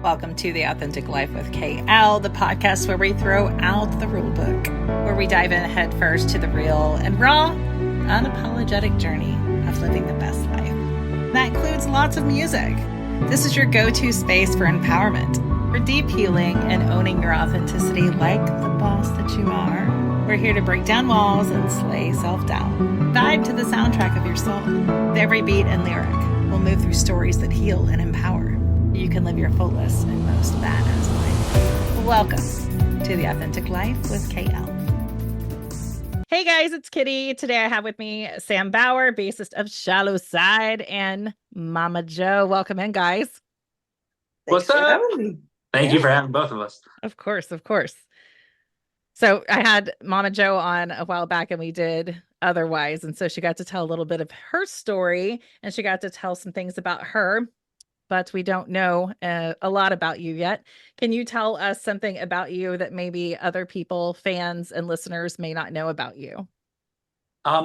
Welcome to The Authentic Life with KL, the podcast where we throw out the rule book, where we dive in head first to the real and raw, unapologetic journey of living the best life. That includes lots of music. This is your go-to space for empowerment, for deep healing and owning your authenticity like the boss that you are. We're here to break down walls and slay self-doubt. Vibe to the soundtrack of your soul. With every beat and lyric, we'll move through stories that heal and empower. You can live your fullest and most badass life. Welcome to The Authentic Life with KL. Hey guys, it's Kitty. Today I have with me Sam Bauer, bassist of Shallow Side, and Mama Joe. Welcome in, guys. What's up? Thank you for having both of us. Of course, of course. So I had Mama Joe on a while back and we did Otherwise. And so she got to tell a little bit of her story and she got to tell some things about her, but we don't know a lot about you yet. Can you tell us something about you that maybe other people, fans and listeners may not know about you?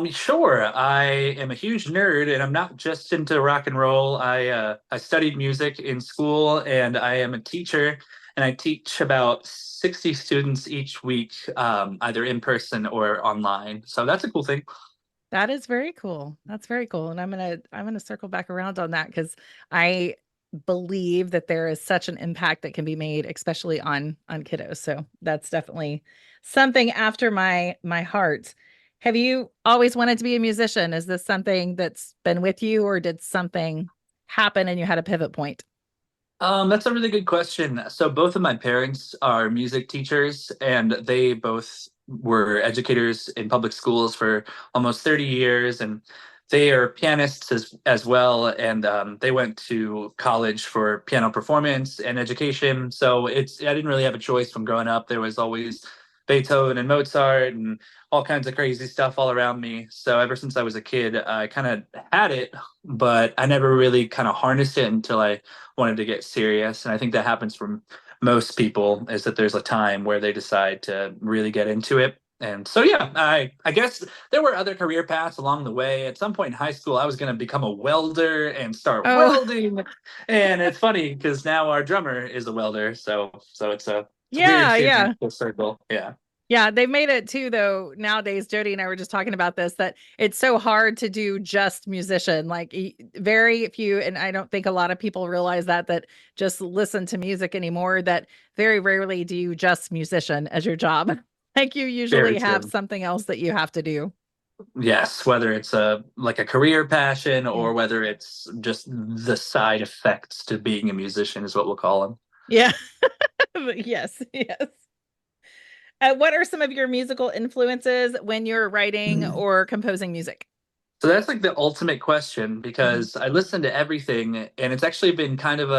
Sure. I am a huge nerd and I'm not just into rock and roll. I studied music in school and I am a teacher and I teach about 60 students each week, either in person or online. So that's a cool thing. That is very cool. That's very cool. And I'm gonna circle back around on that because I believe that there is such an impact that can be made, especially on kiddos. So that's definitely something after my heart. Have you always wanted to be a musician? Is this something that's been with you, or did something happen and you had a pivot point? That's a really good question. So both of my parents are music teachers and they both were educators in public schools for almost 30 years. And they are pianists as well. And they went to college for piano performance and education. So I didn't really have a choice from growing up. There was always Beethoven and Mozart and all kinds of crazy stuff all around me. So ever since I was a kid, I kind of had it, but I never really kind of harnessed it until I wanted to get serious. And I think that happens from most people, is that there's a time where they decide to really get into it. And so, yeah, I guess there were other career paths along the way. At some point in high school, I was going to become a welder and start welding. And it's funny because now our drummer is a welder. So it's a weird full circle. Yeah. Yeah, they've made it too, though. Nowadays, Jody and I were just talking about this, that it's so hard to do just musician. Like very few, and I don't think a lot of people realize that just listen to music anymore, that very rarely do you just musician as your job. Like you usually have something else that you have to do. Yes, whether it's a career passion or whether it's just the side effects to being a musician is what we'll call them. Yeah. Yes. What are some of your musical influences when you're writing or composing music? So that's like the ultimate question because I listen to everything, and it's actually been kind of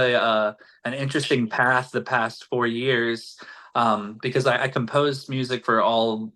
an interesting path the past 4 years, because I composed music for all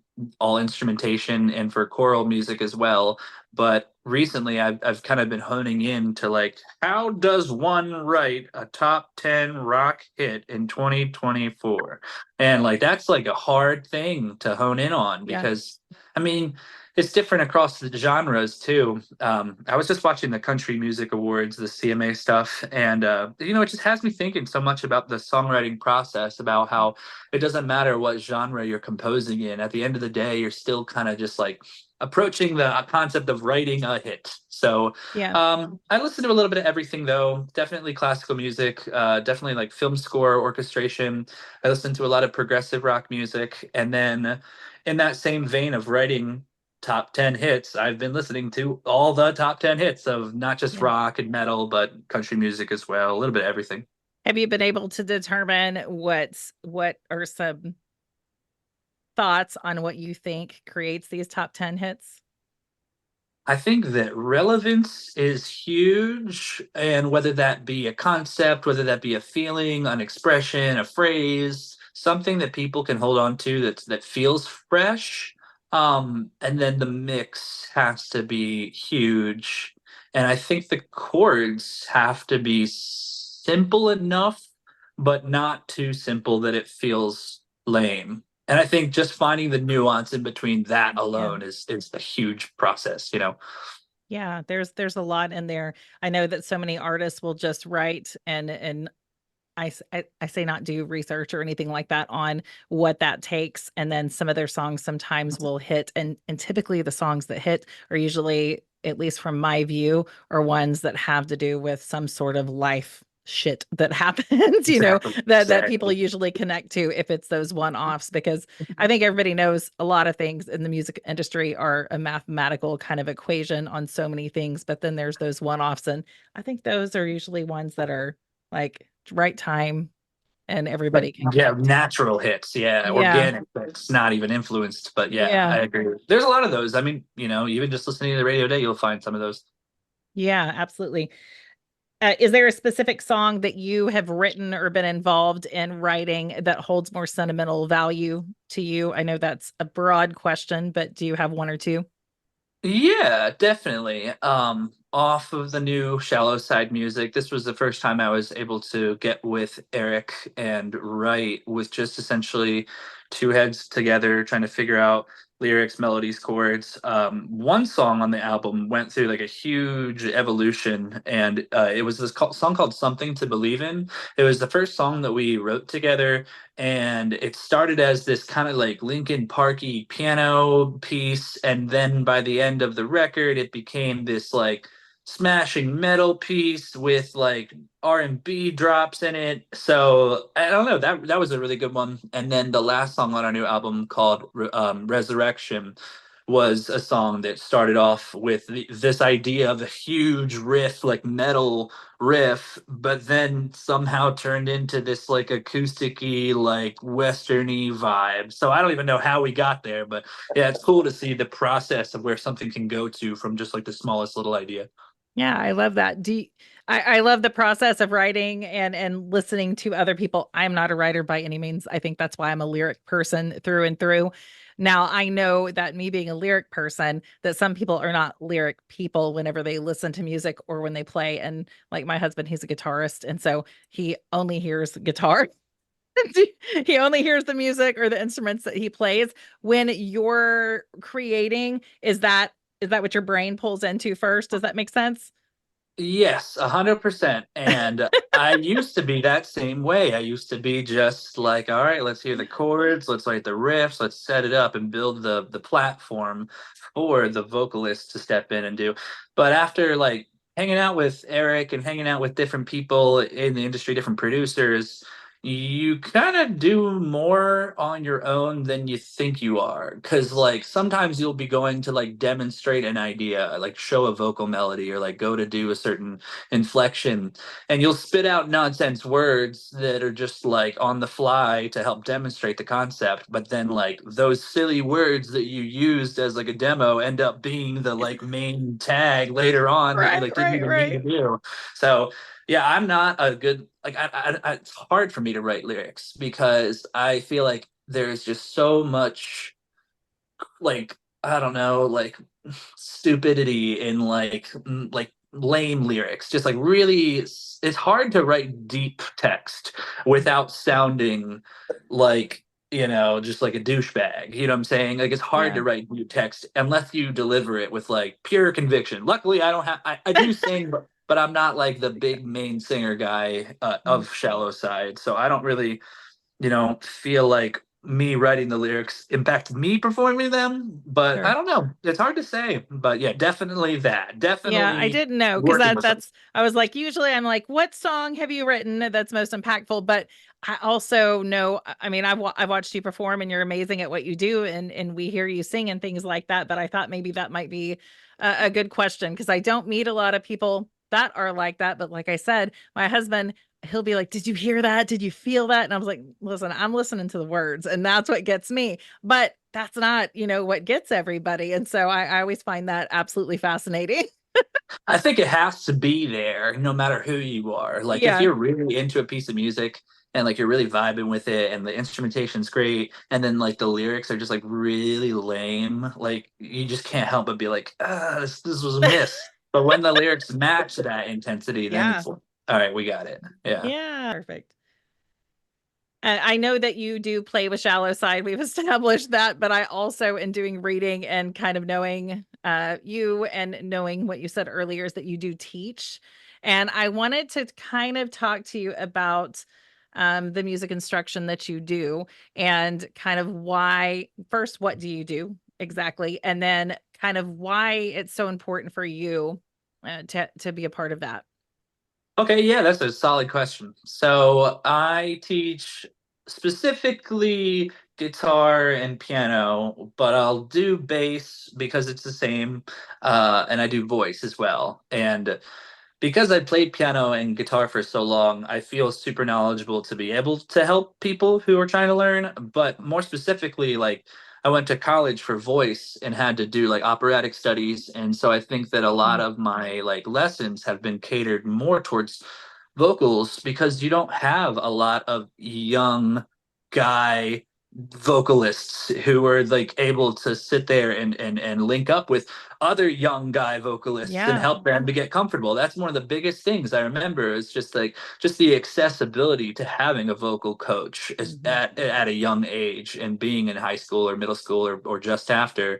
instrumentation and for choral music as well. But recently, I've kind of been honing in to like, how does one write a top 10 rock hit in 2024? And like that's like a hard thing to hone in on because I mean, it's different across the genres too. I was just watching the Country Music Awards, the CMA stuff, and it just has me thinking so much about the songwriting process, about how it doesn't matter what genre you're composing in. At the end of the day, you're still kind of just like approaching the concept of writing a hit. So I listen to a little bit of everything though. Definitely classical music, definitely like film score, orchestration. I listen to a lot of progressive rock music, and then in that same vein of writing top 10 hits, I've been listening to all the top 10 hits of not just rock and metal, but country music as well, a little bit of everything. Have you been able to determine what are some thoughts on what you think creates these top 10 hits? I think that relevance is huge, and whether that be a concept, whether that be a feeling, an expression, a phrase, something that people can hold on to that feels fresh. And then the mix has to be huge. And I think the chords have to be simple enough, but not too simple that it feels lame. And I think just finding the nuance in between that alone is a huge process, Yeah, there's a lot in there. I know that so many artists will just write and I say not do research or anything like that on what that takes. And then some of their songs sometimes will hit, and typically the songs that hit are usually, at least from my view, are ones that have to do with some sort of life shit that happens, Exactly. that people Exactly. usually connect to if it's those one-offs, because I think everybody knows a lot of things in the music industry are a mathematical kind of equation on so many things, but then there's those one-offs, and I think those are usually ones that are like right time and Like, everybody can yeah, connect. natural hits. Yeah, Yeah. organic. It's not even influenced. But yeah, Yeah. I agree. There's a lot of those. I mean, even just listening to the radio today, you'll find some of those. Yeah, absolutely. Is there a specific song that you have written or been involved in writing that holds more sentimental value to you? I know that's a broad question, but do you have one or two? Yeah, definitely. Off of the new Shallow Side music, this was the first time I was able to get with Eric and write with just essentially two heads together, trying to figure out lyrics, melodies, chords. One song on the album went through like a huge evolution, and it was this song called "Something to Believe in." It was the first song that we wrote together, and it started as this kind of like Linkin Parky piano piece, and then by the end of the record it became this like smashing metal piece with like R&B drops in it. So I don't know, that was a really good one. And then the last song on our new album called Resurrection was a song that started off with this idea of a huge riff, like metal riff, but then somehow turned into this like acousticy, like westerny vibe. So I don't even know how we got there, but yeah, it's cool to see the process of where something can go to from just like the smallest little idea. Yeah, I love that. I love the process of writing and listening to other people. I'm not a writer by any means. I think that's why I'm a lyric person through and through. Now, I know that me being a lyric person, that some people are not lyric people whenever they listen to music or when they play. And like my husband, he's a guitarist, and so he only hears guitar. He only hears the music or the instruments that he plays. When you're creating, is that what your brain pulls into first? Does that make sense? Yes, 100%. And I used to be that same way. I used to be just like, all right, let's hear the chords, let's write the riffs, let's set it up and build the platform for the vocalist to step in and do. But after like hanging out with Eric and hanging out with different people in the industry, different producers, you kind of do more on your own than you think you are. Because, like, sometimes you'll be going to, like, demonstrate an idea, like, show a vocal melody or, like, go to do a certain inflection. And you'll spit out nonsense words that are just, like, on the fly to help demonstrate the concept. But then, like, those silly words that you used as, like, a demo end up being the, like, main tag later on that you, Right, like, didn't right, even need to right. do. So, yeah, I'm not a good like it's hard for me to write lyrics because I feel like there's just so much like I don't know, like stupidity in like lame lyrics. Just like really it's hard to write deep text without sounding like just like a douchebag. You know what I'm saying? Like it's hard Yeah. to write deep text unless you deliver it with like pure conviction. Luckily, I don't have. I do sing, but I'm not like the big main singer guy Mm, of Shallow Side, so I don't really feel like me writing the lyrics impacted me performing them. But I sure. don't know. It's hard to say. But yeah, definitely that. Yeah, I Definitely didn't know because working that with them. that's I was like, usually I'm like, what song have you written that's most impactful? But I also know, I mean, I've watched you perform and you're amazing at what you do, and we hear you sing and things like that. But I thought maybe that might be a good question because I don't meet a lot of people that are like that. But like I said, my husband, he'll be like, "Did you hear that? Did you feel that?" And I was like, "Listen, I'm listening to the words, and that's what gets me." But that's not, what gets everybody. And so I always find that absolutely fascinating. I think it has to be there no matter who you are. Like if Yeah. you're really into a piece of music and like you're really vibing with it and the instrumentation's great and then like the lyrics are just like really lame, like you just can't help but be like, this was a miss. But when the lyrics match that intensity, then Yeah. it's like, all right, we got it. Yeah. Yeah. Perfect. I know that you do play with Shallow Side. We've established that, but I also, in doing reading and kind of knowing you and knowing what you said earlier, is that you do teach. And I wanted to kind of talk to you about the music instruction that you do, and kind of why, first, what do you do exactly? And then kind of why it's so important for you to be a part of that. Okay, yeah, that's a solid question. So I teach specifically guitar and piano, but I'll do bass because it's the same, and I do voice as well. And because I played piano and guitar for so long, I feel super knowledgeable to be able to help people who are trying to learn. But more specifically, like I went to college for voice and had to do like operatic studies. And so I think that a lot Mhm. of my like lessons have been catered more towards vocals because you don't have a lot of young guy vocalists who are like able to sit there and link up with other young guy vocalists and Yeah. help them to get comfortable. That's one of the biggest things I remember is just like just the accessibility to having a vocal coach is Mhm. at a young age and being in high school or middle school or just after.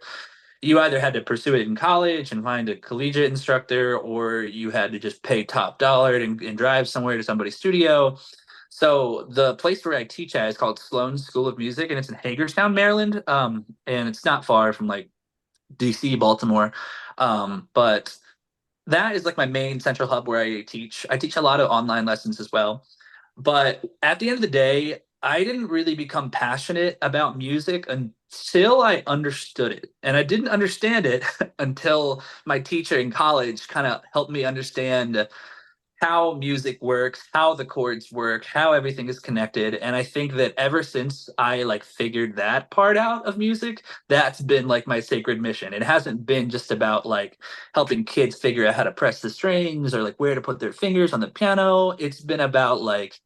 You either had to pursue it in college and find a collegiate instructor, or you had to just pay top dollar and drive somewhere to somebody's studio. So the place where I teach at is called Sloan School of Music, and it's in Hagerstown, Maryland. And it's not far from like DC, Baltimore. But that is like my main central hub where I teach. I teach a lot of online lessons as well. But at the end of the day, I didn't really become passionate about music until I understood it. And I didn't understand it until my teacher in college kind of helped me understand how music works, how the chords work, how everything is connected. And I think that ever since I like figured that part out of music, that's been like my sacred mission. It hasn't been just about like helping kids figure out how to press the strings or like where to put their fingers on the piano. It's been about like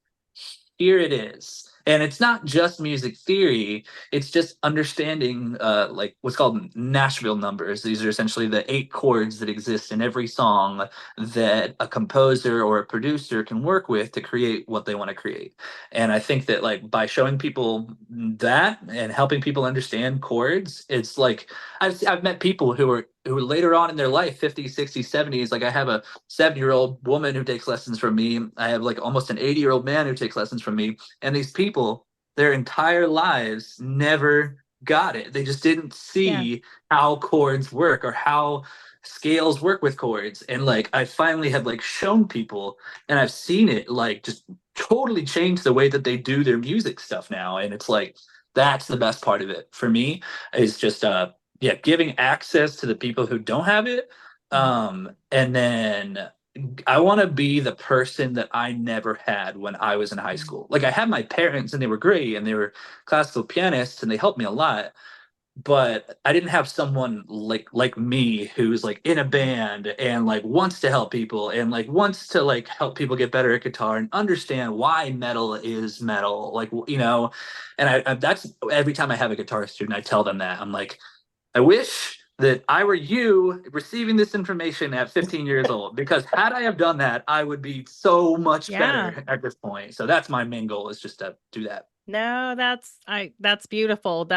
here it is. And it's not just music theory, it's just understanding like what's called Nashville numbers. These are essentially the 8 chords that exist in every song that a composer or a producer can work with to create what they want to create. And I think that like by showing people that and helping people understand chords, it's like I've met people who are later on in their life, 50s, 60s, 70s. Like I have a 7-year-old woman who takes lessons from me. I have like almost an 80-year-old man who takes lessons from me. And these people, their entire lives never got it. They just didn't Yeah. see how chords work or how scales work with chords. And like I finally have like shown people and I've seen it like just totally change the way that they do their music stuff now. And it's like that's the best part of it for me is just yeah, giving access to the people who don't have it. Mhm. And then I want to be the person that I never had when I was in high Mhm. school. Like I had my parents and they were great and they were classical pianists and they helped me a lot, but I didn't have someone like me who's like in a Mhm. band and like wants to help people and like wants to like help people get better at guitar and understand why metal is metal. Like you know, and I that's every time I have a guitar student, I tell them that. I'm like, I wish that I were you receiving this information at 15 years old because had I have done that, I would be so much Yeah. better at this point. So that's my main goal is just to do that. No, that's beautiful.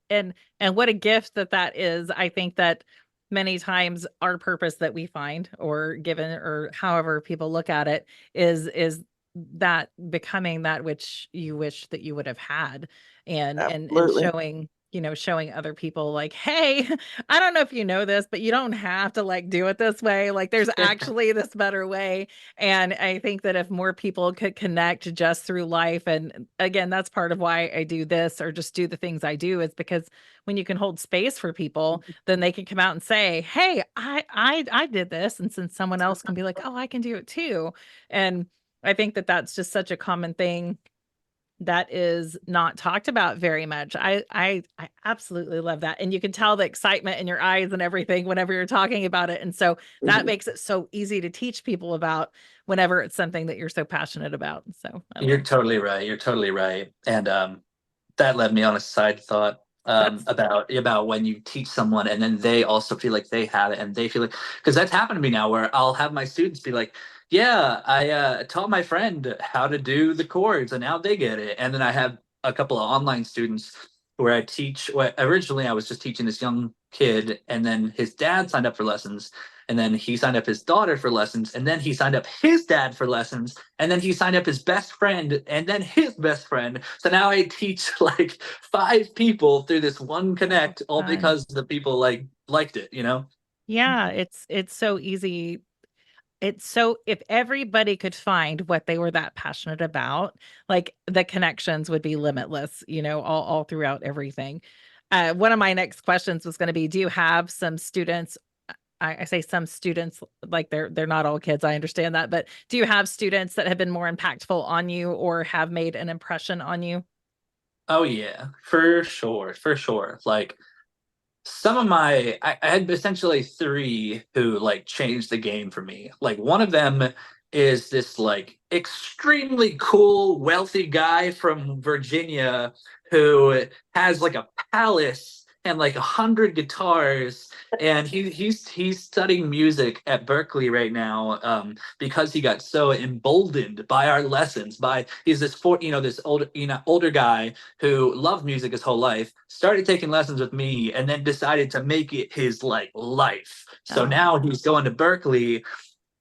And what a gift that that is. I think that many times our purpose that we find or given or however people look at it is that becoming that which you wish that you would have had, and Absolutely. showing, showing other people like, hey, I don't know if you know this, but you don't have to like do it this way. Like there's actually this better way. And I think that if more people could connect just through life, and again, that's part of why I do this or just do the things I do, is because when you can hold space for people, then they can come out and say, "Hey, I did this," and since someone else can be like, "Oh, I can do it too," and I think that that's just such a common thing that is not talked about very much. I absolutely love that, and you can tell the excitement in your eyes and everything whenever you're talking about it, and so that Mhm. makes it so easy to teach people about whenever it's something that you're so passionate about. So I You're love totally right. You're totally right. And that led me on a side thought that's about when you teach someone and then they also feel like they have it and they feel like because that's happened to me now where I'll have my students be like, yeah, I taught my friend how to do the chords and now they get it. And then I have a couple of online students where I teach. Well, originally I was just teaching this young kid and then his dad signed up for lessons and then he signed up his daughter for lessons, and then he signed up his dad for lessons, and then he signed up his best friend, and then his best friend. So now I teach like 5 people through this one connect, all Fun. because the people like liked it, you know? Yeah, it's so easy. It's so if everybody could find what they were that passionate about, like the connections would be limitless, all throughout everything. One of my next questions was going to be, do you have some students? I say some students, like they're not all kids. I understand that, but do you have students that have been more impactful on you or have made an impression on you? Oh yeah, for sure, for sure. Like some of I had essentially 3 who like changed the game for me. Like one of them is this like extremely cool wealthy guy from Virginia who has like a palace and like 100 guitars, and he's studying music at Berkeley right now, because he got so emboldened by our lessons. By he's this this older guy who loved music his whole life, started taking lessons with me, and then decided to make it his like life. So Oh, now he's going to Berkeley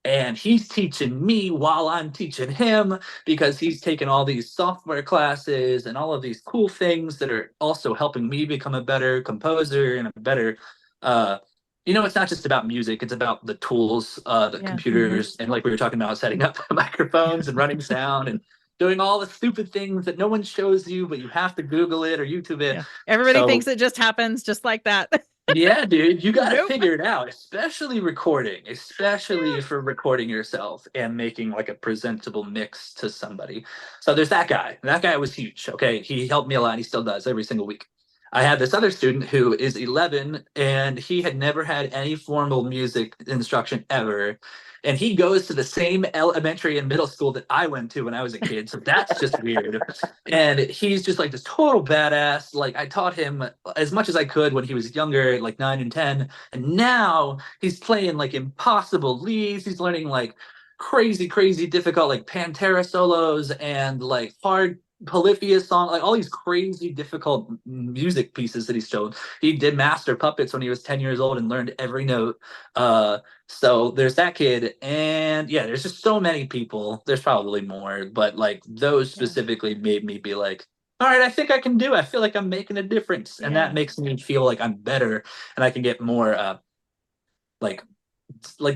and he's teaching me while I'm teaching him, because he's taken all these software classes and all of these cool things that are also helping me become a better composer and a better uh it's not just about music, it's about the tools, the yeah. Hmm. computers, and like we were talking about, setting up microphones and running sound and doing all the stupid things that no one shows you, but you have to Google it or YouTube it. Yeah. Everybody So thinks it just happens just like that. yeah, dude, you got to Nope. figure it out, especially recording, especially for recording yourself and making like a presentable mix to somebody. So there's that guy. That guy was huge. Okay. He helped me a lot. He still does every single week. I have this other student who is 11, and he had never had any formal music instruction ever. And he goes to the same elementary and middle school that I went to when I was a kid. So that's just weird. And he's just like this total badass. Like I taught him as much as I could when he was younger, like 9 and 10. And now he's playing like impossible leads. He's learning like crazy, crazy difficult like Pantera solos and like hard Polyphia song, like all these crazy difficult music pieces that he's shown. He did master puppets when he was 10 years old and learned every note. So there's that kid, and yeah, there's just so many people. There's probably more, but like those Yeah. specifically made me be like, all right, I think I can do it. I feel like I'm making a difference, and that Yeah. makes me feel like I'm better, and I can get more like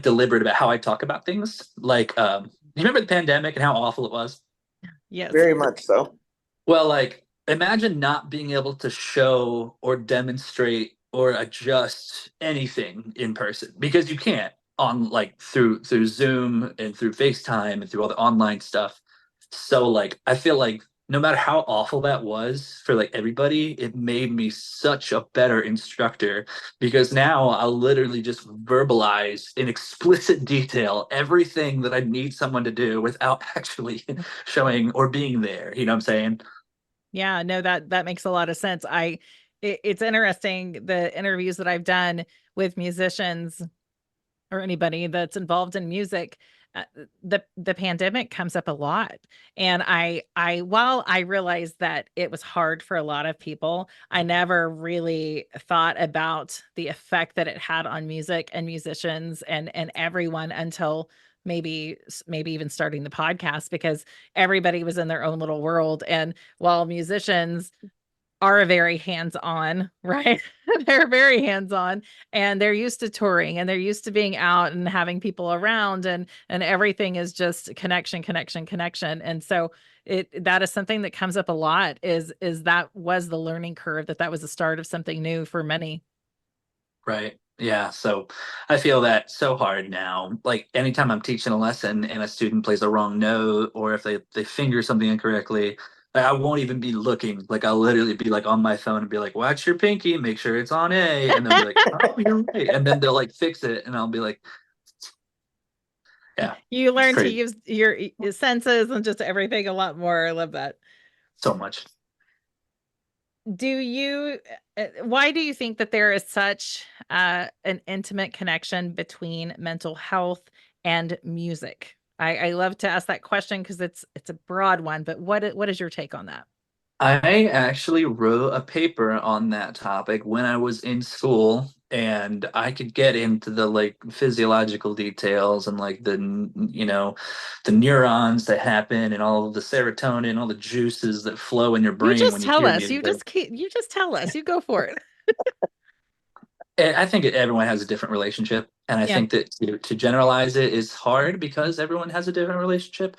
deliberate about how I talk about things. Like, you remember the pandemic and how awful it was? Yes. Very much so. Well, like imagine not being able to show or demonstrate or adjust anything in person, because you can't on like through Zoom and through FaceTime and through all the online stuff. So like I feel like no matter how awful that was for like everybody, it made me such a better instructor, because now I'll literally just verbalize in explicit detail everything that I need someone to do without actually showing or being there. You know what I'm saying? Yeah, no, that makes a lot of sense. It's interesting, the interviews that I've done with musicians or anybody that's involved in music. The pandemic comes up a lot, and while I realized that it was hard for a lot of people, I never really thought about the effect that it had on music and musicians and everyone until maybe even starting the podcast, because everybody was in their own little world. And while musicians are very hands-on, right? They're very hands-on, and they're used to touring, and they're used to being out and having people around, and everything is just connection, connection, connection. And so that is something that comes up a lot, is that was the learning curve, that was the start of something new for many. Right. Yeah. So I feel that so hard now. Like anytime I'm teaching a lesson and a student plays a wrong note, or if they finger something incorrectly, like, I won't even be looking. Like I'll literally be like on my phone and be like, "Watch your pinky, make sure it's on A," and they'll be like, "Oh, you're right," and then they'll like fix it, and I'll be like, "Yeah, You it's learn to crazy, use your senses and just everything a lot more. I love that. so much." Do you Why do you think that there is such an intimate connection between mental health and music? I love to ask that question because it's a broad one, but what is your take on that? I actually wrote a paper on that topic when I was in school, and I could get into the like physiological details and like the neurons that happen and all of the serotonin, all the juices that flow in your You brain just when you tell hear us. music. You just tell us. You go for it. And I think everyone has a different relationship, and I Yeah. think that to generalize it is hard because everyone has a different relationship.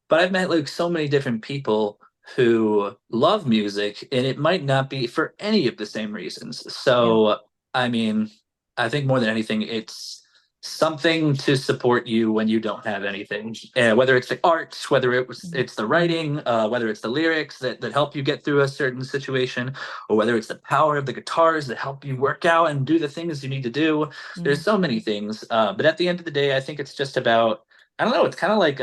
But I've met like so many different people who love music, and it might not be for any of the same reasons. Yeah. So, I mean, I think more than anything, it's something to support you when you don't have anything. Whether it's the art, whether it's the writing, whether it's the lyrics that help you get through a certain situation, or whether it's the power of the guitars that help you work out and do the things you need to do. There's Mm. so many things. But at the end of the day, I think it's just about, I don't know, it's kind of like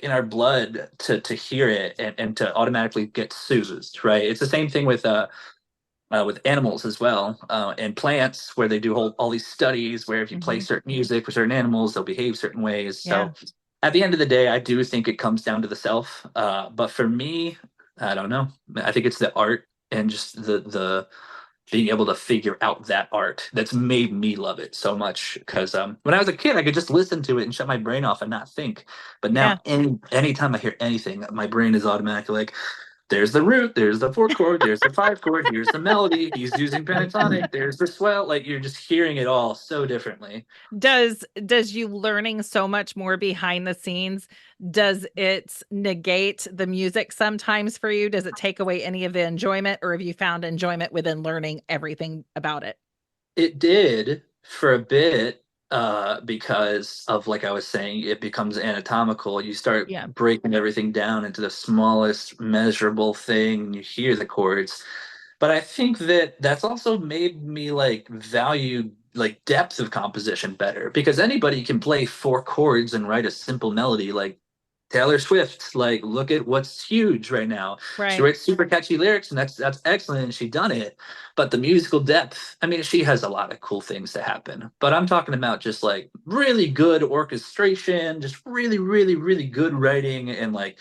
in our blood to hear it and to automatically get soothed, right? It's the same thing with animals as well, and plants, where they do all these studies where if you play Hmm. certain music for certain animals, they'll behave certain ways. Yeah. So at the end of the day, I do think it comes down to the self. But for me, I don't know. I think it's the art and just the being able to figure out that art that's made me love it so much. Because when I was a kid, I could just listen to it and shut my brain off and not think. But Yeah. now, anytime I hear anything, my brain is automatically like, there's the root, there's the four chord, there's the five chord, here's the melody, he's using pentatonic, there's the swell. Like you're just hearing it all so differently. Does you learning so much more behind the scenes, does it negate the music sometimes for you? Does it take away any of the enjoyment, or have you found enjoyment within learning everything about it? It did for a bit, because of, like I was saying, it becomes anatomical. You start Yeah. breaking everything down into the smallest measurable thing, and you hear the chords. But I think that that's also made me like value like depth of composition better, because anybody can play four chords and write a simple melody. Like Taylor Swift, like look at what's huge right now. She Right. writes super catchy lyrics, and that's excellent, and she done it. But the musical depth, I mean, she has a lot of cool things to happen. But I'm talking about just like really good orchestration, just really, really, really good writing, and like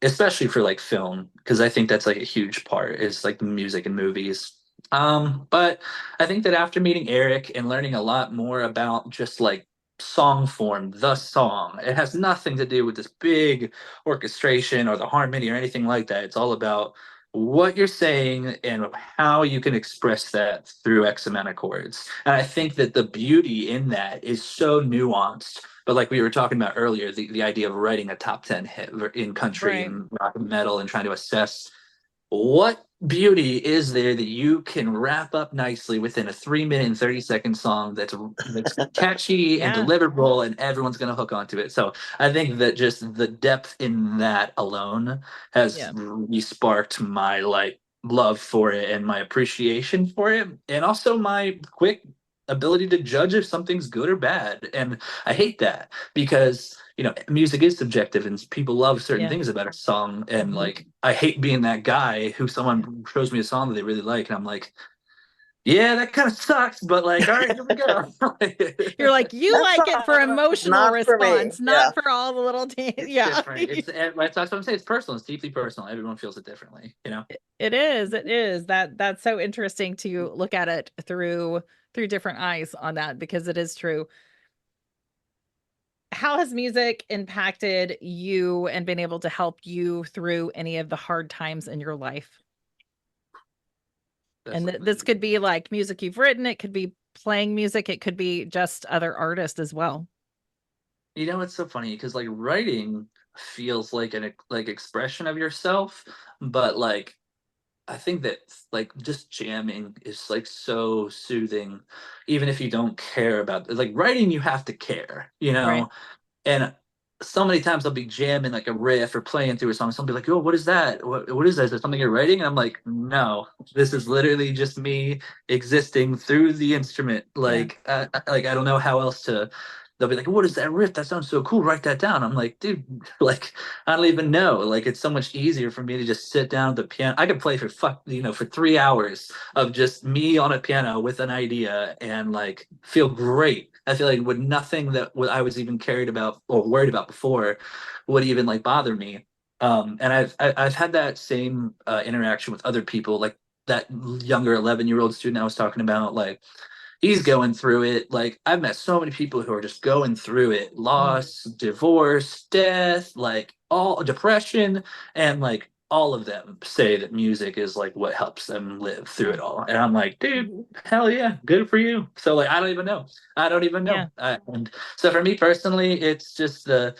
especially for like film, because I think that's like a huge part is like music and movies. But I think that after meeting Eric and learning a lot more about just like song form, the song, it has nothing to do with this big orchestration or the harmony or anything like that. It's all about what you're saying and how you can express that through X amount of chords. And I think that the beauty in that is so nuanced. But like we were talking about earlier, the idea of writing a top 10 hit in country Right. and rock and metal and trying to assess what beauty is there that you can wrap up nicely within a 3 minute and 30-second song that's catchy and Yeah. deliverable and everyone's going to hook onto it. So I think that just the depth in that alone has Yeah. really sparked my like love for it and my appreciation for it, and also my quick ability to judge if something's good or bad. And I hate that because music is subjective and people love certain Yeah. things about a song. And Mhm. like, I hate being that guy who Yeah. someone shows me a song that they really like, and I'm like, yeah, that kind of sucks, but like, all right, here we go. You're like, you That like it for song's emotional not for me. response, Yeah. not for all the little It's yeah. different. That's what I'm saying. It's personal. It's deeply personal. Everyone feels it differently. It is. It is. That's so interesting to look at it through different eyes on that, because it is true. How has music impacted you and been able to help you through any of the hard times in your life? That's And like this could be like music you've written, it could be playing music, it could be just other artists as well. it's so funny because like writing feels like an like expression of yourself, but like I think that like just jamming is like so soothing, even if you don't care about like writing, you have to care. Right. And so many times I'll be jamming like a riff or playing through a song. Someone will be like, "Oh, what is that? What is that? Is that something you're writing?" And I'm like, "No, this is literally just me existing through the instrument. Yeah. Like I don't know how else to." They'll be like, "What is that riff? That sounds so cool. Write that down." I'm like, "Dude, like I don't even know. Like it's so much easier for me to just sit down at the piano. I could play for 3 hours of just me on a piano with an idea and like feel great. I feel like with nothing that what I was even carried about or worried about before would even like bother me. And I've had that same interaction with other people, like that younger 11-year-old student I was talking about. Like he's going through it. Like I've met so many people who are just going through it, Mm. loss, divorce, death, like all depression, and like all of them say that music is like what helps them live through it all. And I'm like, dude, hell yeah, good for you. So like, I don't even Yeah. know. And so for me personally, it's just the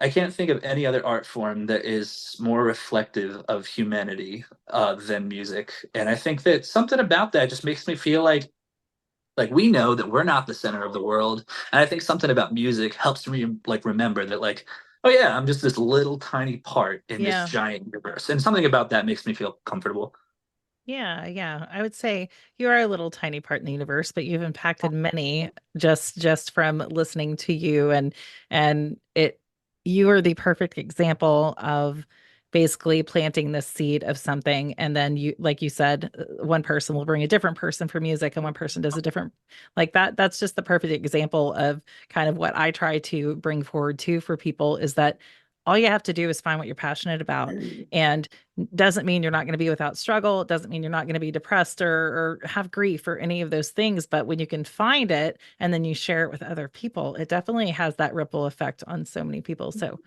I can't think of any other art form that is more reflective of humanity than music. And I think that something about that just makes me feel like we know that we're not the center of the world. And I think something about music helps me like remember that like, oh yeah, I'm just this little tiny part in this Yeah. giant universe. And something about that makes me feel comfortable. Yeah, yeah. I would say you are a little tiny part in the universe, but you've impacted many just from listening to you, and it you are the perfect example of basically planting the seed of something, and then you, like you said, one person will bring a different person for music and one person does a different, like that. That's just the perfect example of kind of what I try to bring forward too for people, is that all you have to do is find what you're passionate about. And doesn't mean you're not going to be without struggle. It doesn't mean you're not going to be depressed or have grief or any of those things. But when you can find it and then you share it with other people, it definitely has that ripple effect on so many people. So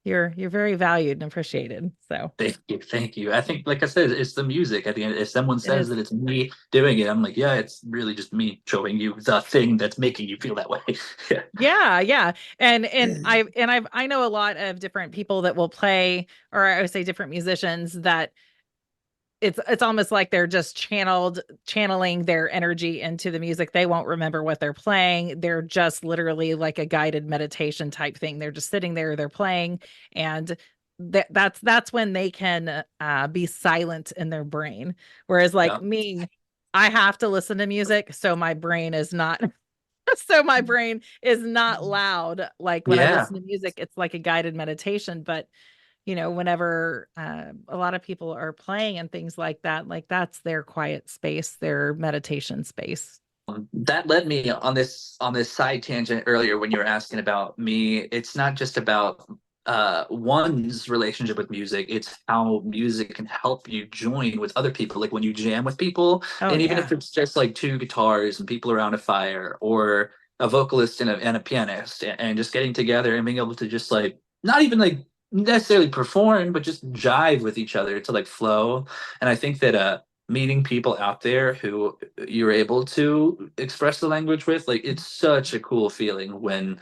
you're very valued and appreciated. So Thank you, thank you. I think, like I said, it's the music at the end. If someone it says is. that it's me doing it, I'm like, yeah, it's really just me showing you the thing that's making you feel that way. Yeah. Yeah, yeah. I know a lot of different people that will play, or I would say different musicians that it's almost like they're just channeling their energy into the music. They won't remember what they're playing. They're just literally like a guided meditation type thing. They're just sitting there, they're playing, and that's when they can be silent in their brain. Whereas like Yeah. me, I have to listen to music so my brain is not so my brain is not loud. Like when I Yeah. listen to music, it's like a guided meditation. But whenever a lot of people are playing and things like that, like that's their quiet space, their meditation space. That led me on this side tangent earlier when you were asking about me. It's not just about one's relationship with music, it's how music can help you join with other people, like when you jam with people. Oh And even yeah. if it's just like two guitars and people around a fire, or a vocalist and a pianist, and just getting together and being able to just like not even like necessarily perform but just jive with each other to like flow. And I think that meeting people out there who you're able to express the language with, like it's such a cool feeling when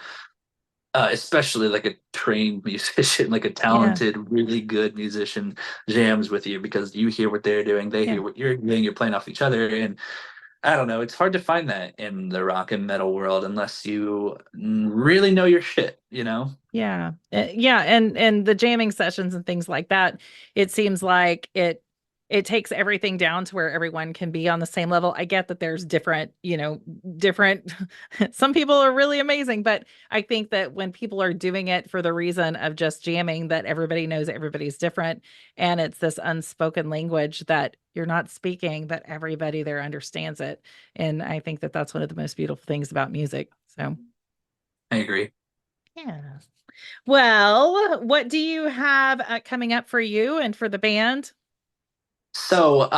especially like a trained musician, like a Yeah. talented, really good musician jams with you, because you hear what they're doing, they Yeah. hear what you're doing, you're playing off each other. And I don't know, it's hard to find that in the rock and metal world unless you really know your shit, you know? Yeah. Yeah, and the jamming sessions and things like that, it seems like it takes everything down to where everyone can be on the same level. I get that there's different some people are really amazing, but I think that when people are doing it for the reason of just jamming, that everybody knows everybody's different, and it's this unspoken language that you're not speaking, but everybody there understands it. And I think that that's one of the most beautiful things about music. So, I agree. yeah. Well, what do you have coming up for you and for the band? So,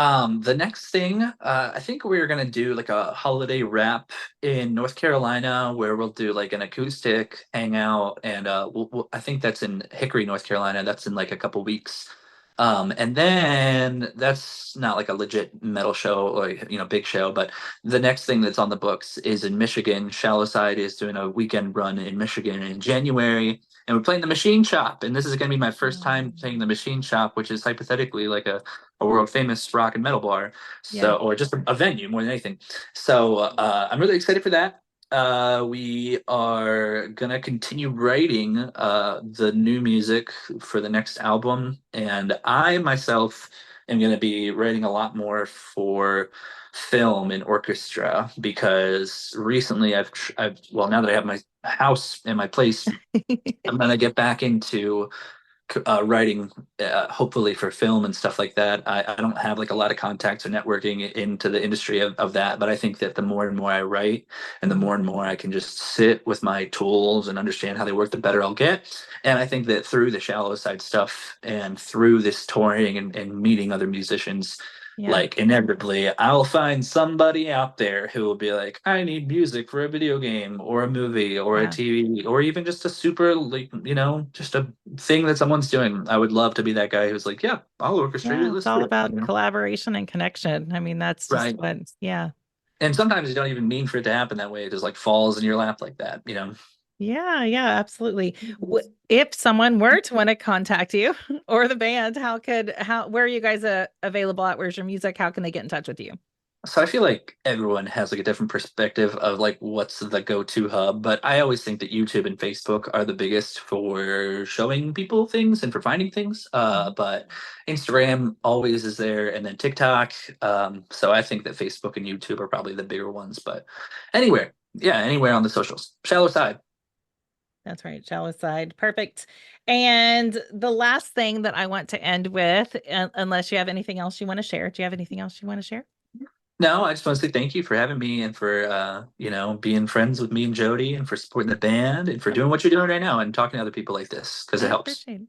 the next thing, I think we're gonna do like a holiday wrap in North Carolina, where we'll do like an acoustic hangout, and I think that's in Hickory, North Carolina. That's in like a couple weeks. And then that's not like a legit metal show or big show, but the next thing that's on the books is in Michigan. Shallow Side is doing a weekend run in Michigan in January, and we're playing the Machine Shop. And this is gonna be my first time playing the Machine Shop, which is hypothetically like a world famous rock and metal bar, Yeah. so or just a venue more than anything. So I'm really excited for that. We are gonna continue writing the new music for the next album, and I myself am gonna be writing a lot more for film and orchestra, because recently I've well, now that I have my house and my place, I'm gonna get back into writing, hopefully for film and stuff like that. I don't have like a lot of contacts or networking into the industry of that, but I think that the more and more I write and the more and more I can just sit with my tools and understand how they work, the better I'll get. And I think that through the Shallow Side stuff and through this touring and meeting other musicians, Yeah. like inevitably I'll find somebody out there who will be like, I need music for a video game or a movie or a Yeah. TV or even just a super, like, just a thing that someone's doing. I would love to be that guy who's like, yeah, I'll orchestrate it. Yeah. It's Let's do all it. about collaboration and connection. I mean, that's just Right. what, yeah. And sometimes you don't even mean for it to happen that way. It just like falls in your lap like that. Yeah, yeah, absolutely. If someone were to want to contact you or the band, where are you guys available at? Where's your music? How can they get in touch with you? So I feel like everyone has like a different perspective of like what's the go-to hub, but I always think that YouTube and Facebook are the biggest for showing people things and for finding things. Mhm. But Instagram always is there, and then TikTok. So I think that Facebook and YouTube are probably the bigger ones, but anywhere, yeah, anywhere on the socials. Shallow Side. That's right, shallow side. Perfect. And the last thing that I want to end with, unless you have anything else you want to share, do you have anything else you want to share? No, I just want to say thank you for having me and for being friends with me and Jody and for supporting the band and for Yep, doing what you're doing right now and talking to other people like this because it I helps. appreciate it.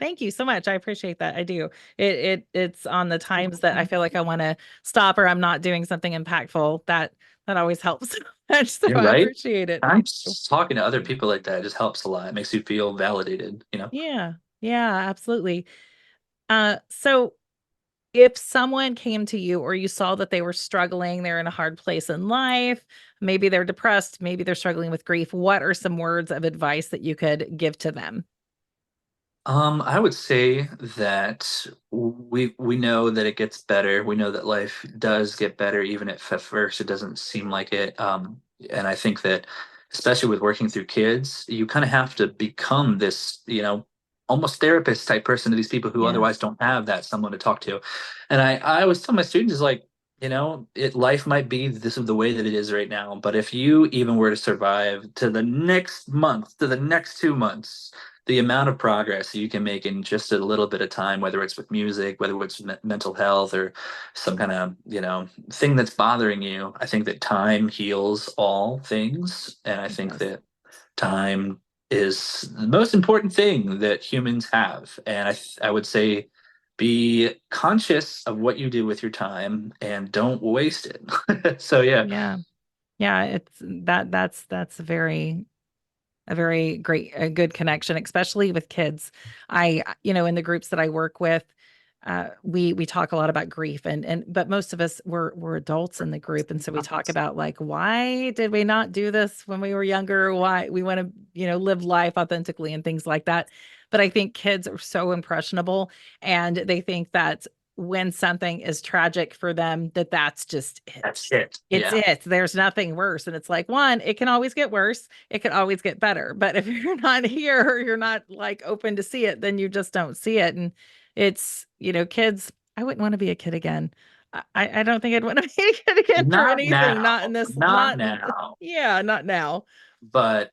Thank you so much. I appreciate that. I do. It's on the times that I feel like I want to stop or I'm not doing something impactful that always helps. So You're I right. appreciate it. I'm Thank you. just talking to other people like that just helps a lot. It makes you feel validated. Yeah. Yeah, absolutely. So if someone came to you or you saw that they were struggling, they're in a hard place in life, maybe they're depressed, maybe they're struggling with grief, what are some words of advice that you could give to them? I would say that we know that it gets better. We know that life does get better, even if at first it doesn't seem like it. And I think that, especially with working through kids, you kind of have to become this, almost therapist type person to these people who Yes. otherwise don't have that someone to talk to. And I always tell my students is like, life might be this is the way that it is right now, but if you even were to survive to the next month, to the next 2 months, the amount of progress you can make in just a little bit of time, whether it's with music, whether it's mental health or some kind of, thing that's bothering you, I think that time heals all things. And I think Yes. that time is the most important thing that humans have. And I would say be conscious of what you do with your time and don't waste it. So yeah. Yeah. Yeah. That's a very great, a good connection, especially with kids. In the groups that I work with, we talk a lot about grief but most of us we're adults in the group. And so we talk about like, why did we not do this when we were younger? Why we want to, live life authentically and things like that. But I think kids are so impressionable and they think that when something is tragic for them, that's just it. That's it. It's Yeah. it. There's nothing worse. And it's like, one, it can always get worse. It can always get better. But if you're not here or you're not like open to see it, then you just don't see it. And it's, kids, I wouldn't want to be a kid again. I don't think I'd want to be a kid again for Not anything. Not in now. this, Not now. yeah, not now. But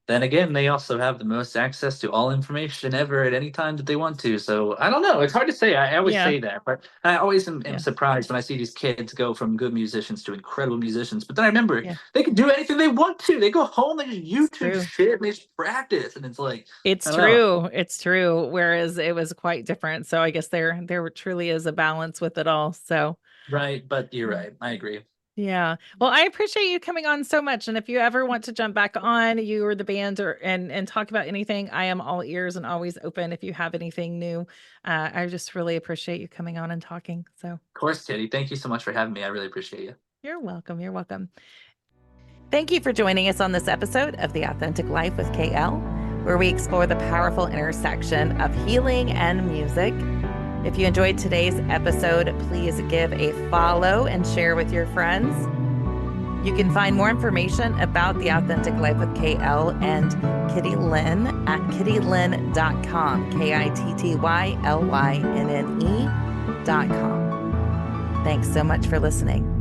then again, they also have the most access to all information ever at any time that they want to. So I don't know. It's hard to say. I always Yeah. say that, but I always am Yeah. surprised when I see these kids go from good musicians to incredible musicians. But then I remember Yeah. they can do anything they want to. They go home, they just It's YouTube true. shit, and they just practice. And it's like, It's I don't know. true. It's true. Whereas it was quite different. So I guess there truly is a balance with it all. So Right. But you're yeah. right. I agree. Yeah. Well, I appreciate you coming on so much. And if you ever want to jump back on, you or the band and talk about anything, I am all ears and always open if you have anything new. I just really appreciate you coming on and talking. So Of course, Teddy. Thank you so much for having me. I really appreciate you. you're welcome. You're welcome. Thank you for joining us on this episode of The Authentic Life with KL, where we explore the powerful intersection of healing and music. If you enjoyed today's episode, please give a follow and share with your friends. You can find more information about The Authentic Life with KL and Kitty Lynn at kittylynn.com, KITTYLYNNE.com. Thanks so much for listening.